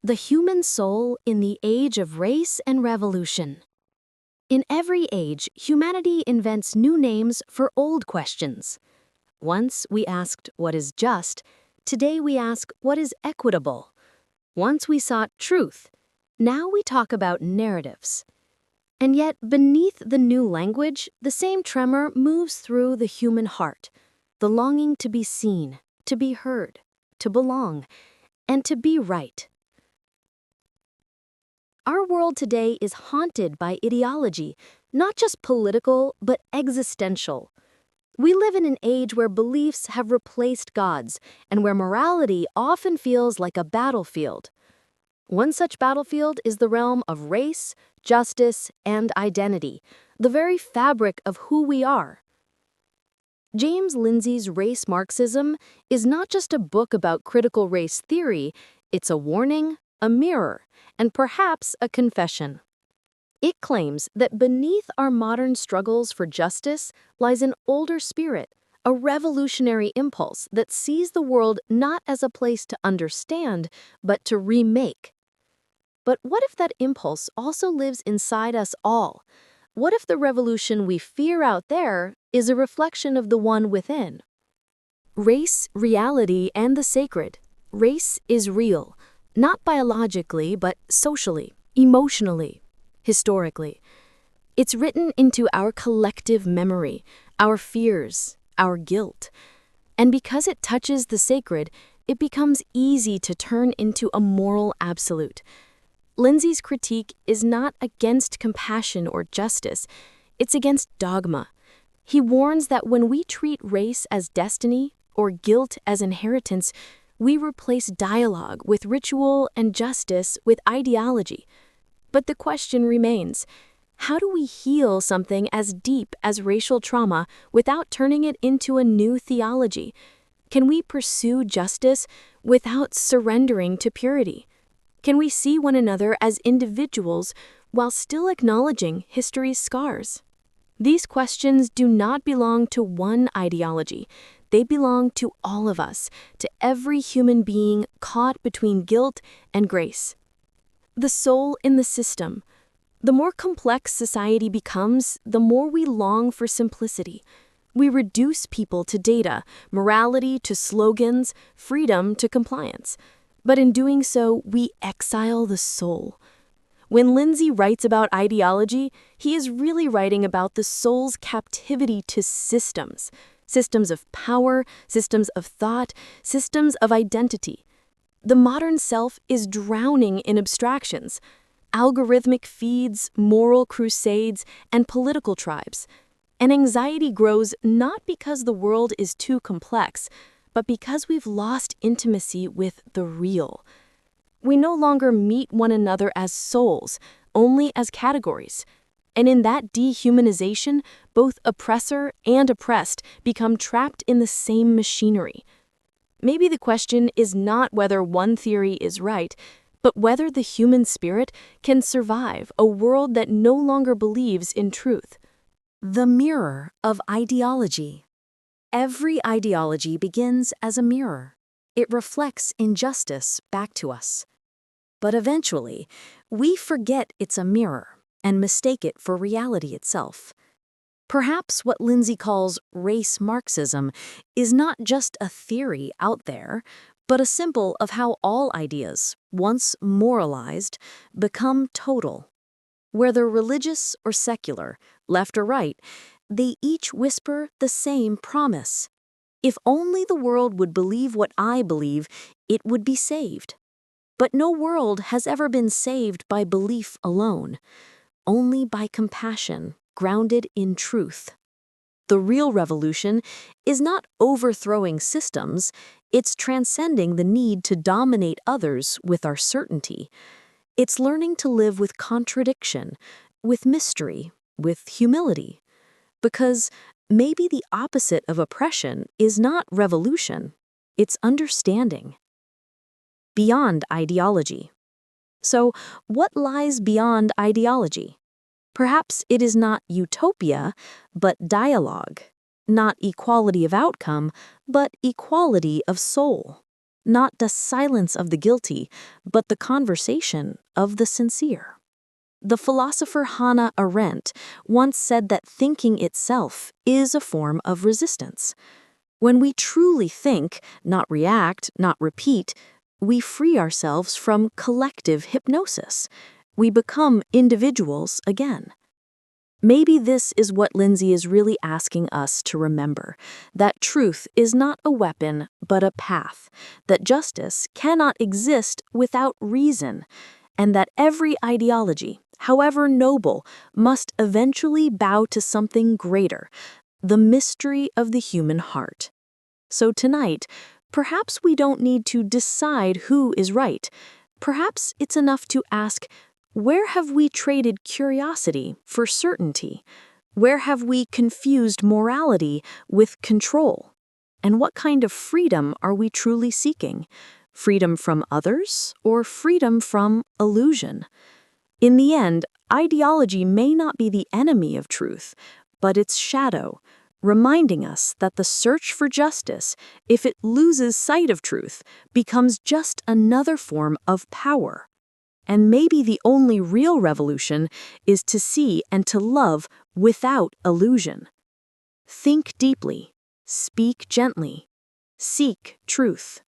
The human soul in the age of race and revolution. In every age, humanity invents new names for old questions. Once we asked what is just, today we ask what is equitable. Once we sought truth, now we talk about narratives. And yet, beneath the new language, the same tremor moves through the human heart, the longing to be seen, to be heard, to belong, and to be right. Our world today is haunted by ideology, not just political, but existential. We live in an age where beliefs have replaced gods, and where morality often feels like a battlefield. One such battlefield is the realm of race, justice, and identity, the very fabric of who we are. James Lindsay's Race Marxism is not just a book about critical race theory, it's a warning, a mirror, and perhaps a confession. It claims that beneath our modern struggles for justice lies an older spirit, a revolutionary impulse that sees the world not as a place to understand, but to remake. But what if that impulse also lives inside us all? What if the revolution we fear out there is a reflection of the one within? Race, reality, and the sacred. Race is real. Not biologically, but socially, emotionally, historically. It's written into our collective memory, our fears, our guilt. And because it touches the sacred, it becomes easy to turn into a moral absolute. Lindsay's critique is not against compassion or justice, it's against dogma. He warns that when we treat race as destiny or guilt as inheritance, we replace dialogue with ritual and justice with ideology. But the question remains, how do we heal something as deep as racial trauma without turning it into a new theology? Can we pursue justice without surrendering to purity? Can we see one another as individuals while still acknowledging history's scars? These questions do not belong to one ideology. They belong to all of us, to every human being caught between guilt and grace. The soul in the system. The more complex society becomes, the more we long for simplicity. We reduce people to data, morality to slogans, freedom to compliance. But in doing so, we exile the soul. When Lindsay writes about ideology, he is really writing about the soul's captivity to systems. Systems of power, systems of thought, systems of identity. The modern self is drowning in abstractions, algorithmic feeds, moral crusades, and political tribes. And anxiety grows not because the world is too complex, but because we've lost intimacy with the real. We no longer meet one another as souls, only as categories. And in that dehumanization, both oppressor and oppressed become trapped in the same machinery. Maybe the question is not whether one theory is right, but whether the human spirit can survive a world that no longer believes in truth. The mirror of ideology. Every ideology begins as a mirror. It reflects injustice back to us. But eventually, we forget it's a mirror and mistake it for reality itself. Perhaps what Lindsay calls race Marxism is not just a theory out there, but a symbol of how all ideas, once moralized, become total. Whether religious or secular, left or right, they each whisper the same promise. If only the world would believe what I believe, it would be saved. But no world has ever been saved by belief alone, only by compassion grounded in truth. The real revolution is not overthrowing systems, it's transcending the need to dominate others with our certainty. It's learning to live with contradiction, with mystery, with humility. Because maybe the opposite of oppression is not revolution, it's understanding. Beyond ideology. So, what lies beyond ideology? Perhaps it is not utopia, but dialogue. Not equality of outcome, but equality of soul. not the silence of the guilty, but the conversation of the sincere. The philosopher Hannah Arendt once said that thinking itself is a form of resistance. When we truly think, not react, not repeat, we free ourselves from collective hypnosis. We become individuals again. Maybe this is what Lindsay is really asking us to remember, that truth is not a weapon, but a path, that justice cannot exist without reason, and that every ideology, however noble, must eventually bow to something greater, the mystery of the human heart. So tonight, perhaps we don't need to decide who is right. Perhaps it's enough to ask, where have we traded curiosity for certainty? Where have we confused morality with control? And what kind of freedom are we truly seeking? Freedom from others or freedom from illusion? In the end, ideology may not be the enemy of truth, but its shadow, reminding us that the search for justice, if it loses sight of truth, becomes just another form of power. And maybe the only real revolution is to see and to love without illusion. Think deeply, speak gently, seek truth.